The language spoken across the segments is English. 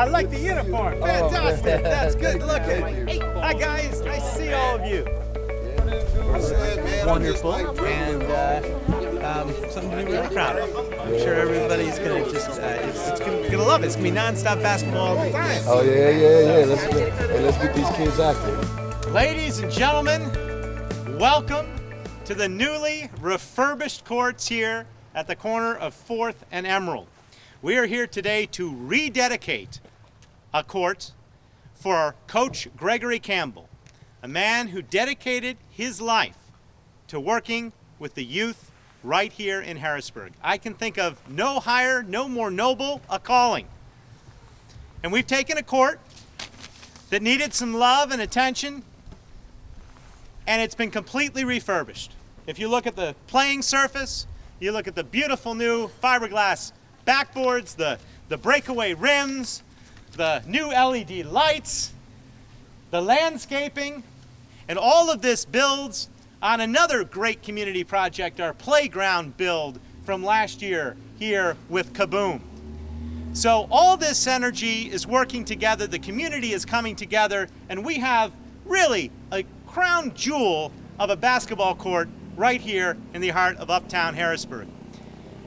I like the uniform. Fantastic. That's good looking. Hey, hi guys. Nice to see all of you. Wonderful, and something to be really proud of. I'm sure everybody's gonna just it's gonna love it. It's gonna be nonstop basketball all the time. Oh yeah. Let's get these kids active. Ladies and gentlemen, welcome to the newly refurbished courts here at the corner of 4th and Emerald. We are here today to rededicate a court for Coach Gregory Campbell, a man who dedicated his life to working with the youth right here in Harrisburg. I can think of no higher, no more noble a calling. And we've taken a court that needed some love and attention, and it's been completely refurbished. If you look at the playing surface, you look at the beautiful new fiberglass backboards, the breakaway rims, the new LED lights, the landscaping, and all of this builds on another great community project, our playground build from last year here with Kaboom. So all this energy is working together, the community is coming together, and we have really a crown jewel of a basketball court right here in the heart of uptown Harrisburg.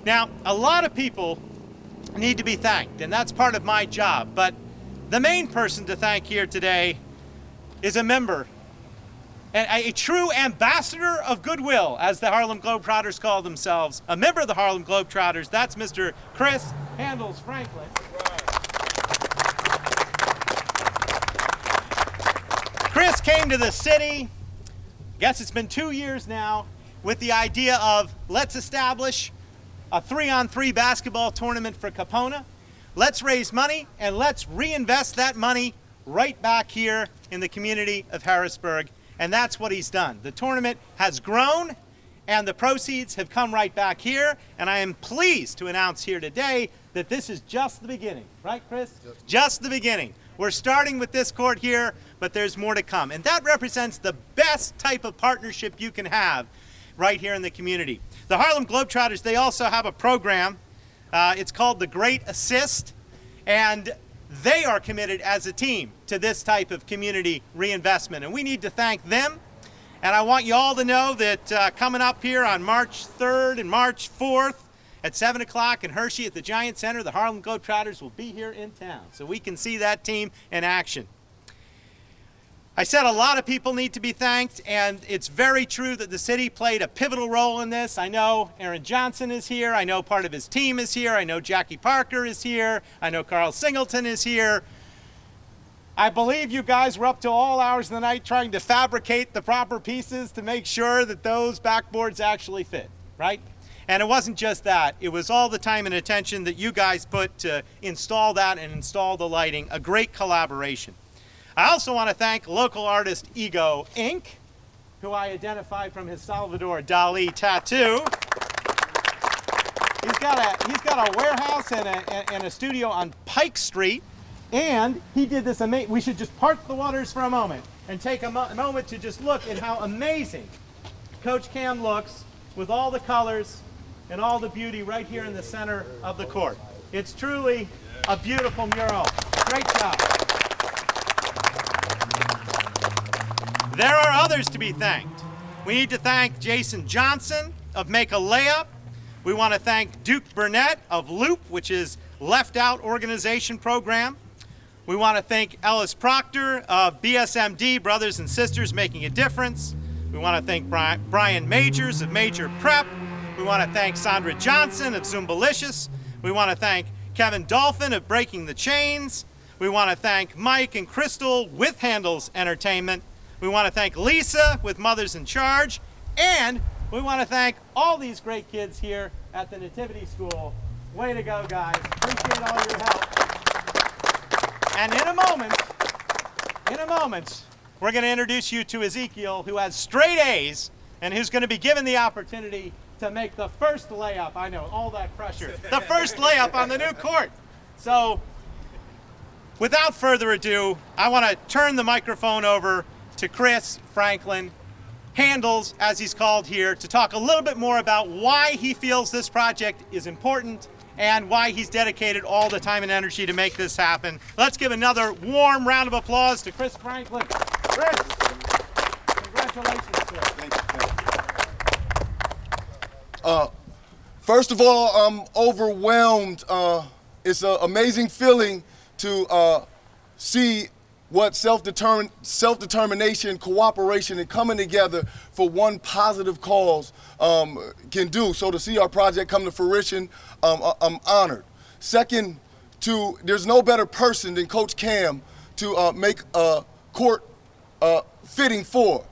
Now, a lot of people need to be thanked, and that's part of my job, but the main person to thank here today is a member, a true ambassador of goodwill, as the Harlem Globetrotters call themselves, a member of the Harlem Globetrotters. That's Mr. Chris Handles Franklin. Chris came to the city, guess it's been 2 years now, with the idea of let's establish a 3-on-3 basketball tournament for Capona. Let's raise money and let's reinvest that money right back here in the community of Harrisburg. And that's what he's done. The tournament has grown and the proceeds have come right back here. And I am pleased to announce here today that this is just the beginning. Right, Chris? Just the beginning. We're starting with this court here, but there's more to come. And that represents the best type of partnership you can have right here in the community. The Harlem Globetrotters, they also have a program. It's called the Great Assist, and they are committed as a team to this type of community reinvestment, and we need to thank them. And I want you all to know that coming up here on March 3rd and March 4th at 7 o'clock in Hershey at the Giant Center, the Harlem Globetrotters will be here in town, so we can see that team in action. I said a lot of people need to be thanked, and it's very true that the city played a pivotal role in this. I know Aaron Johnson is here. I know part of his team is here. I know Jackie Parker is here. I know Carl Singleton is here. I believe you guys were up to all hours of the night trying to fabricate the proper pieces to make sure that those backboards actually fit, right? And it wasn't just that. It was all the time and attention that you guys put to install that and install the lighting. A great collaboration. I also want to thank local artist Ego Inc., who I identified from his Salvador Dali tattoo. He's got a warehouse and a studio on Pike Street, and he did this amazing. We should just park the waters for a moment and take a moment to just look at how amazing Coach Cam looks with all the colors and all the beauty right here in the center of the court. It's truly a beautiful mural. Great job. There are others to be thanked. We need to thank Jason Johnson of Make a Layup. We want to thank Duke Burnett of Loop, which is Left Out Organization Program. We want to thank Ellis Proctor of BSMD, Brothers and Sisters Making a Difference. We want to thank Brian Majors of Major Prep. We want to thank Sandra Johnson of Zumbalicious. We want to thank Kevin Dolphin of Breaking the Chains. We want to thank Mike and Crystal with Handles Entertainment. We want to thank Lisa with Mothers in Charge, and we want to thank all these great kids here at the Nativity School. Way to go, guys. Appreciate all your help. And in a moment, we're going to introduce you to Ezekiel, who has straight A's and who's going to be given the opportunity to make the first layup. I know, all that pressure. The first layup on the new court. So, without further ado, I want to turn the microphone over to Chris Franklin, Handles, as he's called here, to talk a little bit more about why he feels this project is important and why he's dedicated all the time and energy to make this happen. Let's give another warm round of applause to Chris Franklin. Chris, congratulations, sir. Thank you. First of all, I'm overwhelmed. It's an amazing feeling to see what self-determination, cooperation, and coming together for one positive cause can do. So to see our project come to fruition, I'm honored. Second, there's no better person than Coach Cam to make a court fitting for.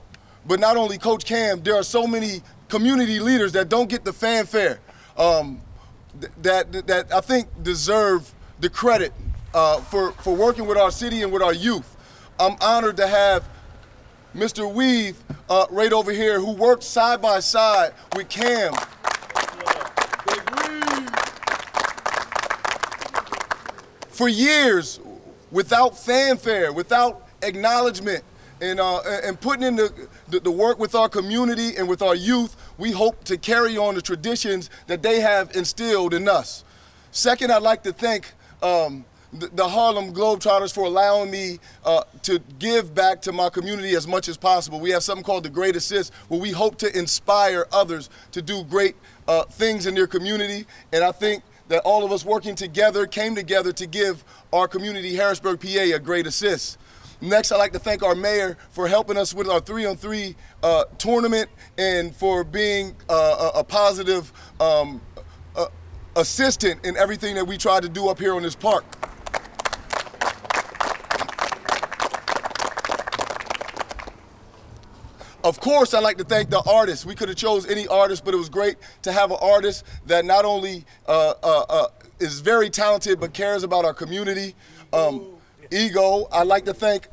But not only Coach Cam, there are so many community leaders that don't get the fanfare that I think deserve the credit for working with our city and with our youth. I'm honored to have Mr. Weave right over here, who worked side by side with Cam. For years, without fanfare, without acknowledgement, and putting in the work with our community and with our youth, we hope to carry on the traditions that they have instilled in us. Second, I'd like to thank the Harlem Globetrotters for allowing me to give back to my community as much as possible. We have something called the Great Assist, where we hope to inspire others to do great things in their community. And I think that all of us working together came together to give our community, Harrisburg, PA, a great assist. Next, I'd like to thank our mayor for helping us with our 3-on-3 tournament and for being a positive assistant in everything that we try to do up here on this park. Of course, I'd like to thank the artists. We could have chose any artist, but it was great to have an artist that not only is very talented, but cares about our community. Ego, I'd like to thank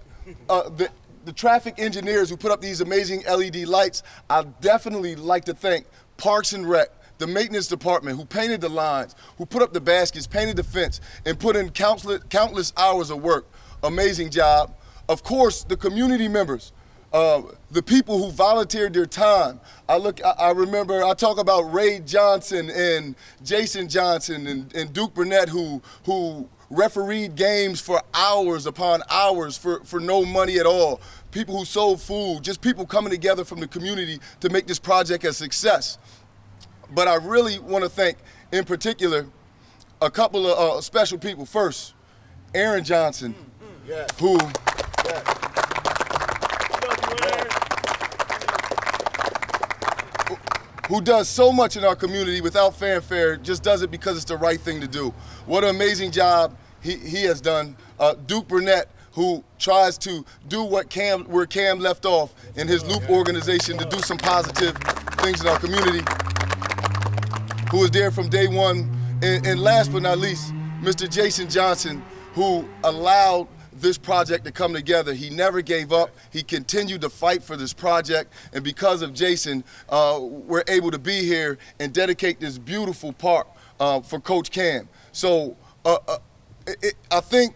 the traffic engineers who put up these amazing LED lights. I'd definitely like to thank Parks and Rec, the maintenance department, who painted the lines, who put up the baskets, painted the fence, and put in countless hours of work. Amazing job. Of course, the community members. The people who volunteered their time. I remember, I talk about Ray Johnson and Jason Johnson and Duke Burnett who refereed games for hours upon hours for no money at all. People who sold food, just people coming together from the community to make this project a success. But I really want to thank, in particular, a couple of special people. First, Aaron Johnson, who... who does so much in our community without fanfare, just does it because it's the right thing to do. What an amazing job he has done. Duke Burnett, who tries to do where Cam left off in his Loop organization to do some positive things in our community, who was there from day one. And last but not least, Mr. Jason Johnson, who allowed this project to come together. He never gave up. He continued to fight for this project, and because of Jason, we're able to be here and dedicate this beautiful park for Coach Cam. So I think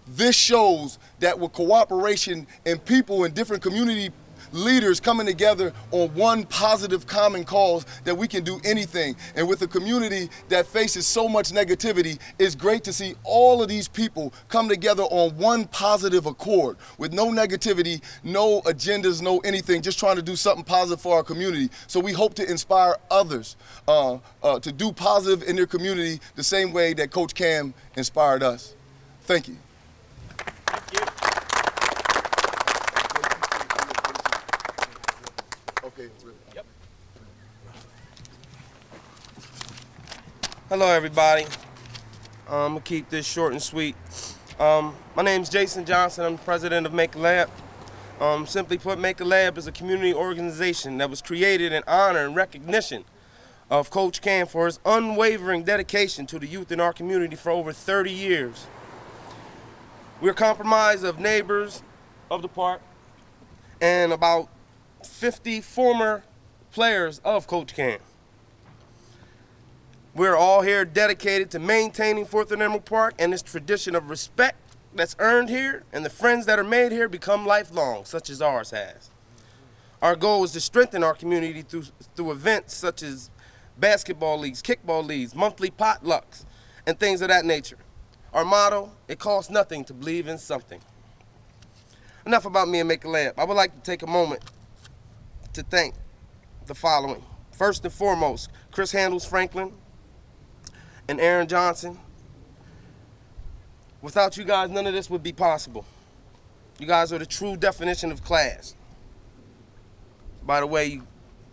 this shows that with cooperation and people in different community leaders coming together on one positive common cause, that we can do anything. And with a community that faces so much negativity, it's great to see all of these people come together on one positive accord with no negativity, no agendas, no anything, just trying to do something positive for our community. So we hope to inspire others to do positive in their community the same way that Coach Cam inspired us. Thank you. Thank you. Yep. Hello, everybody. I'm gonna keep this short and sweet. My name's Jason Johnson. I'm the president of Make a Lab. Simply put, Make a Lab is a community organization that was created in honor and recognition of Coach Cam for his unwavering dedication to the youth in our community for over 30 years. We're comprised of neighbors of the park and about 50 former players of Coach Cam. We're all here dedicated to maintaining 4th and Emerald Park and this tradition of respect that's earned here, and the friends that are made here become lifelong, such as ours has. Our goal is to strengthen our community through events such as basketball leagues, kickball leagues, monthly potlucks, and things of that nature. Our motto, it costs nothing to believe in something. Enough about me and Make a Lab. I would like to take a moment to thank the following. First and foremost, Chris Handles Franklin and Aaron Johnson. Without you guys, none of this would be possible. You guys are the true definition of class. By the way,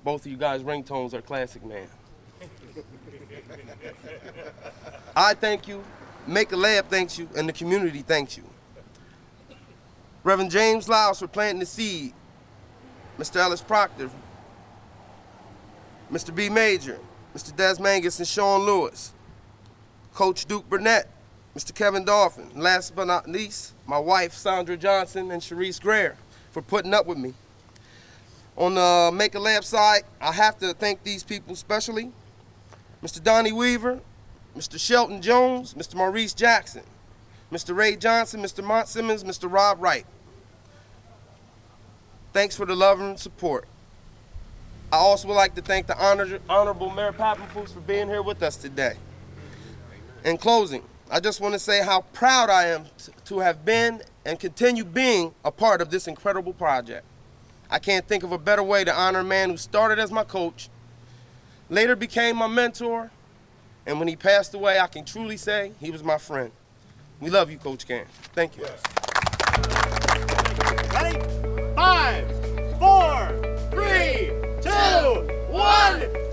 both of you guys' ringtones are classic, man. I thank you, Make a Lab thanks you, and the community thanks you. Reverend James Lyles for planting the seed. Mr. Ellis Proctor, Mr. B. Major, Mr. Des Mangus and Sean Lewis, Coach Duke Burnett, Mr. Kevin Dolphin, and last but not least, my wife Sandra Johnson and Sharice Greer for putting up with me. On the Make a Lab side, I have to thank these people especially. Mr. Donnie Weaver, Mr. Shelton Jones, Mr. Maurice Jackson, Mr. Ray Johnson, Mr. Mont Simmons, Mr. Rob Wright. Thanks for the love and support. I also would like to thank the Honorable Mayor Pappenfuss for being here with us today. In closing, I just want to say how proud I am to have been and continue being a part of this incredible project. I can't think of a better way to honor a man who started as my coach, later became my mentor, and when he passed away, I can truly say he was my friend. We love you, Coach Cam. Thank you. Ready? 5, 4, 3, 2, 1.